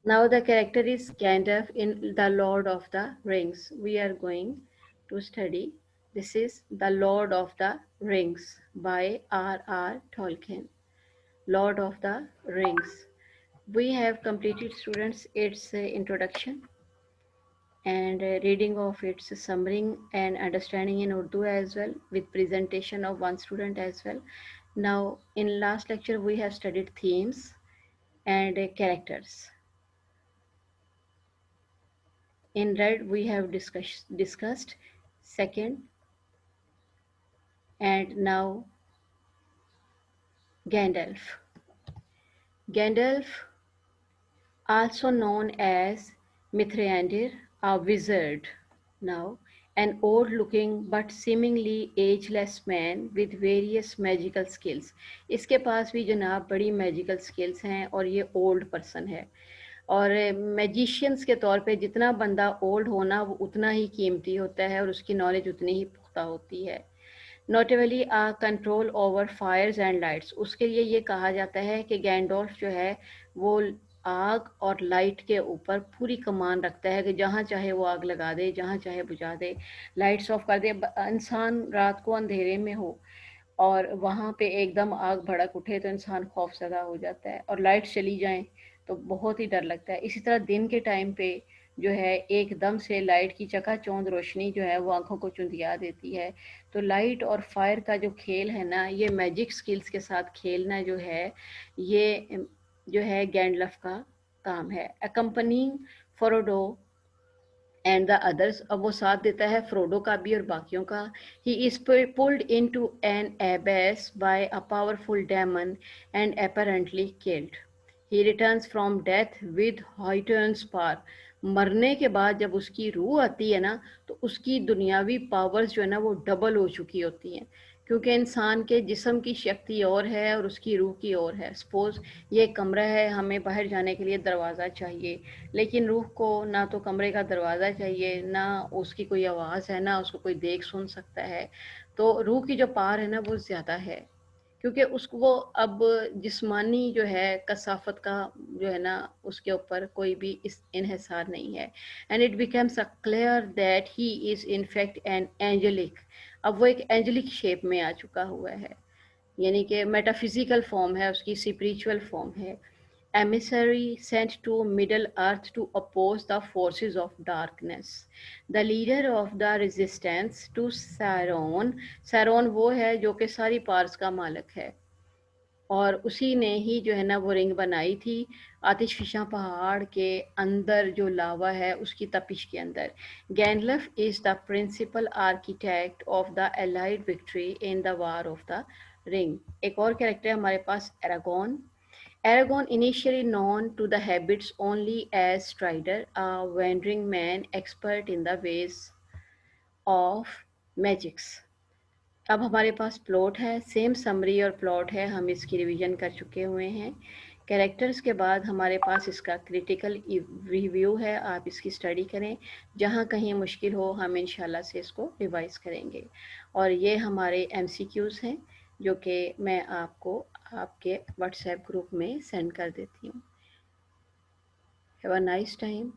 Now the character is Gandalf in The Lord of the Rings. We are going to study. This is The Lord of the Rings by R.R. Tolkien. Lord of the Rings. We have completed, students, its introduction and reading of its summary and understanding in Urdu as well, with presentation of one student as well. Now in last lecture we have studied themes and characters. In red we have discussed second, and now Gandalf. Gandalf, also known as Mithrandir, a wizard. Now, an old-looking but seemingly ageless man with various magical skills. इसके पास भी जनाब बड़ी magical skills हैं और ये old person है. और magicians के तौर पे जितना बंदा ओल्ड होना वो उतना ही कीमती होता है और उसकी नॉलेज उतनी ही पुख्ता होती है. Notably control over Fyers and lights. उसके लिए ये कहा जाता है कि गैंडोल्फ जो है वो आग और लाइट के ऊपर पूरी कमान रखता है कि जहाँ चाहे वो आग लगा दे, जहाँ चाहे बुझा दे, लाइट्स ऑफ कर दे. इंसान रात को अंधेरे में हो और वहाँ पे एकदम आग भड़क उठे तो इंसान खौफजदा हो जाता है, और लाइट्स चली जाएं तो बहुत ही डर लगता है. इसी तरह दिन के टाइम पे जो है एकदम से लाइट की चकाचौंध रोशनी जो है वो आंखों को चुंधिया देती है. तो लाइट और फायर का जो खेल है ना, ये मैजिक स्किल्स के साथ खेलना जो है, ये जो है गैंडलफ का काम है. Accompanying Frodo and the others. अब वो साथ देता है फ्रोडो का भी और बाकियों का. He is pulled into an abyss by a powerful demon and apparently killed. He returns from death with heightened power. मरने के बाद जब उसकी रूह आती है ना, तो उसकी दुनियावी पावर्स जो है ना वो डबल हो चुकी होती हैं, क्योंकि इंसान के जिस्म की शक्ति और है और उसकी रूह की और है. सपोज ये कमरा है, हमें बाहर जाने के लिए दरवाज़ा चाहिए, लेकिन रूह को ना तो कमरे का दरवाज़ा चाहिए, ना उसकी कोई आवाज़ है, ना उसको कोई देख सुन सकता है. तो रूह की जो पावर है ना वो ज़्यादा है, क्योंकि उसको वो अब जिस्मानी जो है कसाफत का जो है ना उसके ऊपर कोई भी इस इन्हिसार नहीं है. And it becomes a clear that he is in fact an angelic. अब वो एक एंजेलिक शेप में आ चुका हुआ है, यानी कि मेटाफिजिकल फॉर्म है उसकी, स्पिरिचुअल फॉर्म है. Emissary sent to Middle Earth to oppose the forces of darkness. The leader of the resistance to Sauron. Sauron वो है जो कि सारी पार्स का मालिक है, और उसी ने ही जो है ना वो रिंग बनाई थी आतिशफिशा पहाड़ के अंदर, जो लावा है उसकी तपिश के अंदर. Gandalf is the principal architect of the allied victory in the war of the ring. एक और कैरेक्टर है हमारे पास, एरागोन. Aragorn, initially known to the Hobbits only as Strider, a wandering man expert in the ways of magics. अब हमारे पास plot है, same summary और plot है, हम इसकी रिवीजन कर चुके हुए हैं. कैरेक्टर्स के बाद हमारे पास इसका क्रिटिकल रिव्यू है, आप इसकी स्टडी करें. जहाँ कहीं मुश्किल हो हम इंशाल्लाह से इसको रिवाइज करेंगे. और ये हमारे MCQs हैं जो कि मैं आपको आपके व्हाट्सएप ग्रुप में सेंड कर देती हूँ. Have a nice time.